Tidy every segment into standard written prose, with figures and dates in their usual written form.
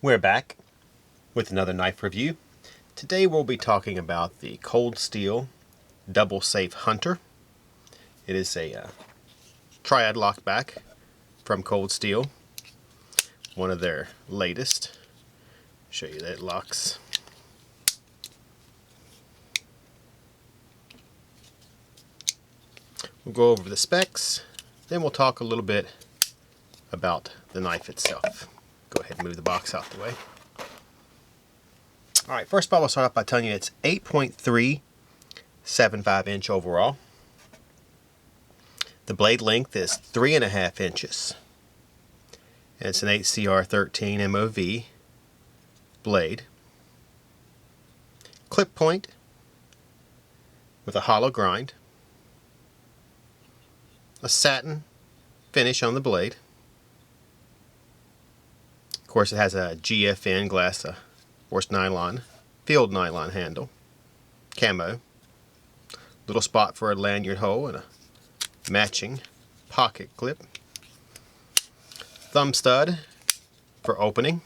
We're back with another knife review. Today we'll be talking about the Cold Steel Double Safe Hunter. It is a triad lockback from Cold Steel, one of their latest. Show you that it locks. We'll go over the specs, then we'll talk a little bit about the knife itself. Go ahead and move the box out the way. Alright, first of all, we'll start off by telling you it's 8.375 inch overall. The blade length is 3.5 inches. And it's an HCR13 MOV blade. Clip point with a hollow grind. A satin finish on the blade. Of course, it has a GFN glass forced nylon, field nylon handle, camo, little spot for a lanyard hole and a matching pocket clip, thumb stud for opening,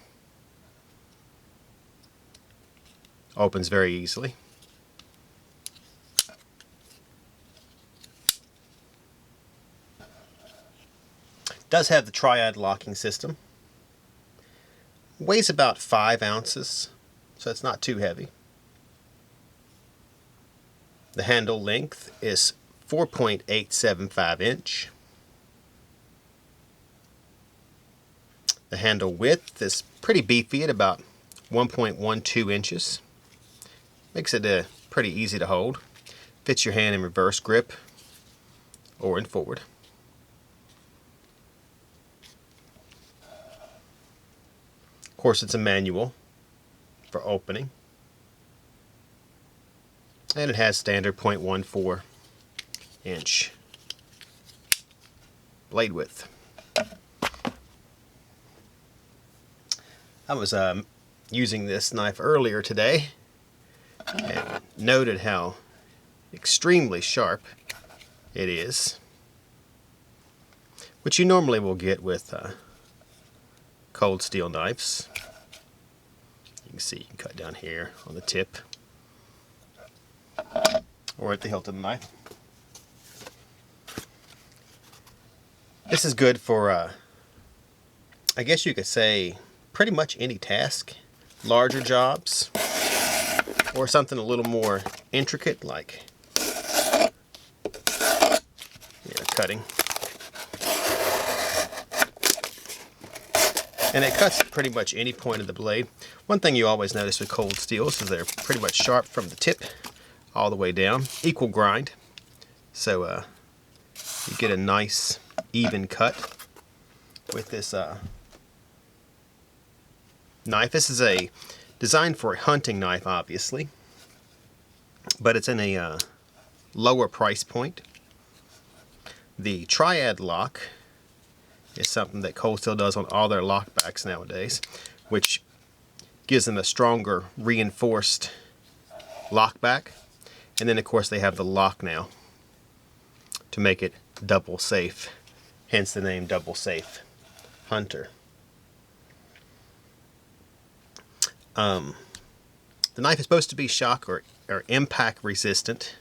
opens very easily. Does have the triad locking system. Weighs about 5 ounces, so it's not too heavy. The handle length is 4.875 inch. The handle width is pretty beefy at about 1.12 inches. Makes it pretty easy to hold. Fits your hand in reverse grip or in forward. Of course, it's a manual for opening, and it has standard 0.14 inch blade width. I was using this knife earlier today and noted how extremely sharp it is, which you normally will get with Cold Steel knives. You can see you can cut down here on the tip or at the hilt of the knife. This is good for I guess you could say pretty much any task, larger jobs or something a little more intricate like cutting. And it cuts pretty much any point of the blade. One thing you always notice with Cold Steels is they're pretty much sharp from the tip all the way down. Equal grind. So you get a nice even cut with this knife. This is designed for a hunting knife, obviously. But it's in a lower price point. The triad lock is something that Cold Steel does on all their lockbacks nowadays, which gives them a stronger reinforced lockback. And then of course they have the lock now to make it double safe, hence the name Double Safe Hunter. The knife is supposed to be shock or impact resistant,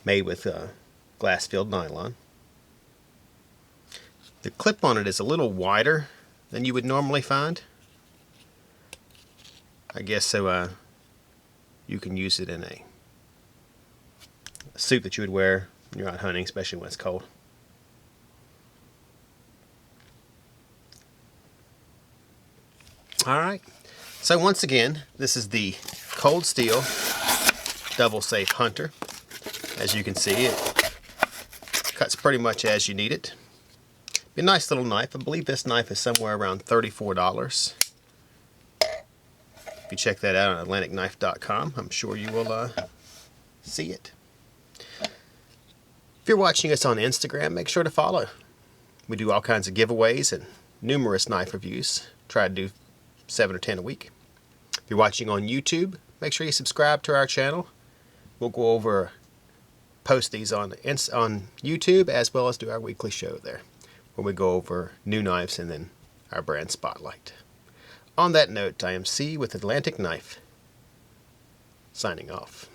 made with glass filled nylon. The clip on it is a little wider than you would normally find. I guess so you can use it in a suit that you would wear when you're out hunting, especially when it's cold. Alright, so once again, this is the Cold Steel Double Safe Hunter. As you can see, it cuts pretty much as you need it. Be a nice little knife. I believe this knife is somewhere around $34. If you check that out on AtlanticKnife.com, I'm sure you will see it. If you're watching us on Instagram, make sure to follow. We do all kinds of giveaways and numerous knife reviews. Try to do 7 or 10 a week. If you're watching on YouTube, make sure you subscribe to our channel. We'll go over, post these on YouTube as well as do our weekly show there, where we go over new knives and then our brand spotlight. On that note, I am C with Atlantic Knife, signing off.